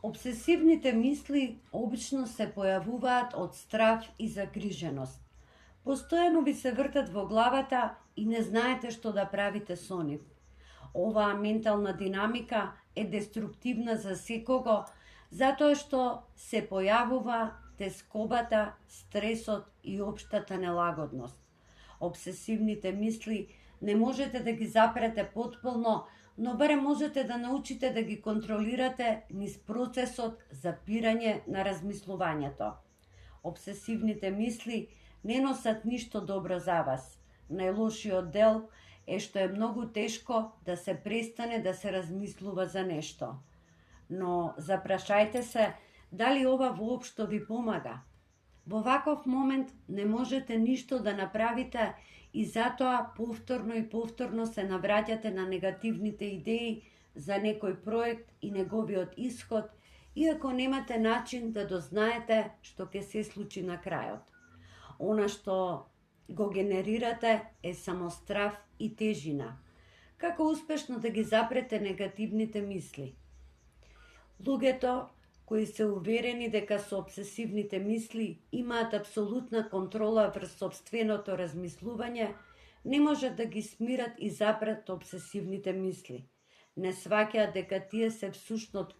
Обсесивните мисли обично се појавуваат од страв и загриженост. Постојано ви се вртат во главата и не знаете што да правите со нив. Оваа ментална динамика е деструктивна за секого, затоа што се појавува тескобата, стресот и општата нелагодност. Обсесивните мисли не можете да ги запрете потполно, но барем можете да научите да ги контролирате низ процесот за пирање на размислувањето. Обсесивните мисли не носат ништо добро за вас. Најлошиот дел е што е многу тешко да се престане да се размислува за нешто. Но запрашајте се дали ова воопшто ви помага. Во ваков момент не можете ништо да направите и затоа повторно и повторно се навраќате на негативните идеи за некој проект и неговиот исход, иако немате начин да дознаете што ќе се случи на крајот. Она што го генерирате е само страв и тежина. Како успешно да ги запрете негативните мисли? Луѓето кои се уверени дека со обсесивните мисли имаат апсолутна контрола врз сопственото размислување, не можат да ги смират и запрат обсесивните мисли. Не сваќаат дека тие се всушност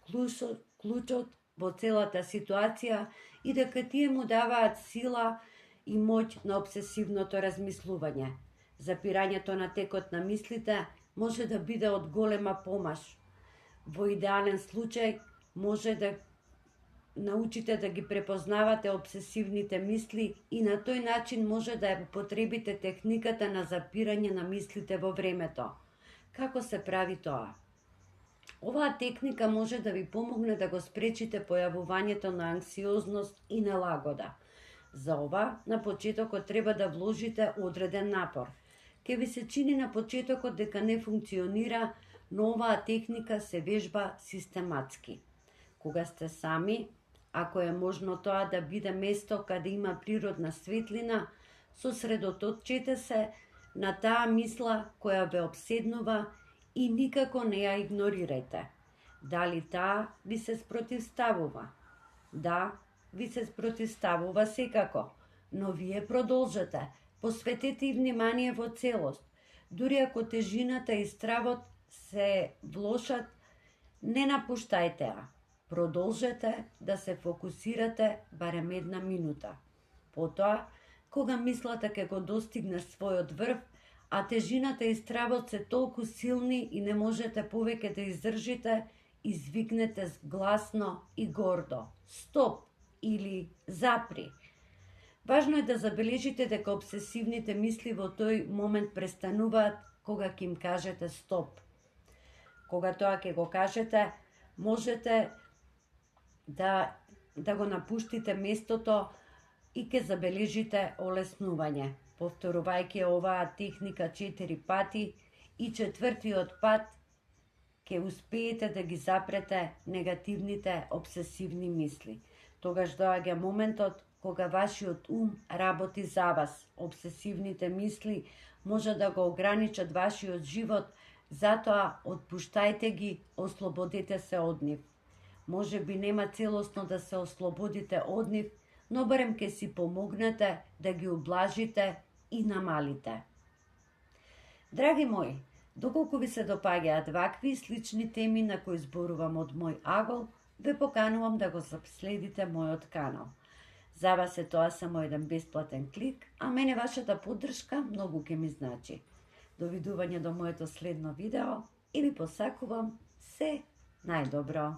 клучот во целата ситуација и дека тие му даваат сила и моќ на обсесивното размислување. Запирањето на текот на мислите може да биде од голема помаш. Во идеален случај може да научите да ги препознавате обсесивните мисли и на тој начин може да ја употребите техниката на запирање на мислите во времето. Како се прави тоа? Оваа техника може да ви помогне да го спречите појавувањето на анксиозност и нелагода. За ова, на почетокот треба да вложите одреден напор. Ке ви се чини на почетокот дека не функционира, но оваа техника се вежба систематски. Кога сте сами, ако е можно тоа да биде место каде има природна светлина, сосредоточете се на таа мисла која ве обседнува и никако не ја игнорирајте. Дали таа ви се спротивставува? Да, ви се спротивставува секако, но вие продолжете, посветете и внимание во целост. Дури ако тежината и стравот се влошат, не напуштајте ја. Продолжете да се фокусирате барем 1 минута. Потоа, кога мислата ќе го достигне својот врв, а тежината и стравот се толку силни и не можете повеќе да издржите, извикнете гласно и гордо: стоп или запри. Важно е да забележите дека обсесивните мисли во тој момент престануваат кога ќе им кажете стоп. Кога тоа ќе го кажете, можете да го напуштите местото и ќе забележите олеснување. Повторувајќи оваа техника 4 пати и 4-тиот пат ќе успеете да ги запрете негативните обсесивни мисли. Тогаш доаѓа моментот кога вашиот ум работи за вас. Обсесивните мисли може да го ограничат вашиот живот, затоа отпуштајте ги, ослободете се од нив. Може би нема целосно да се ослободите од нив, но барем ќе си помогнете да ги ублажите и намалите. Драги мои, доколку ви се допаѓаат вакви и слични теми на кои зборувам од мој агол, ве поканувам да го следите мојот канал. За вас е тоа само еден бесплатен клик, а мене вашата поддршка многу ќе ми значи. Довидување до моето следно видео и ви посакувам се најдобро.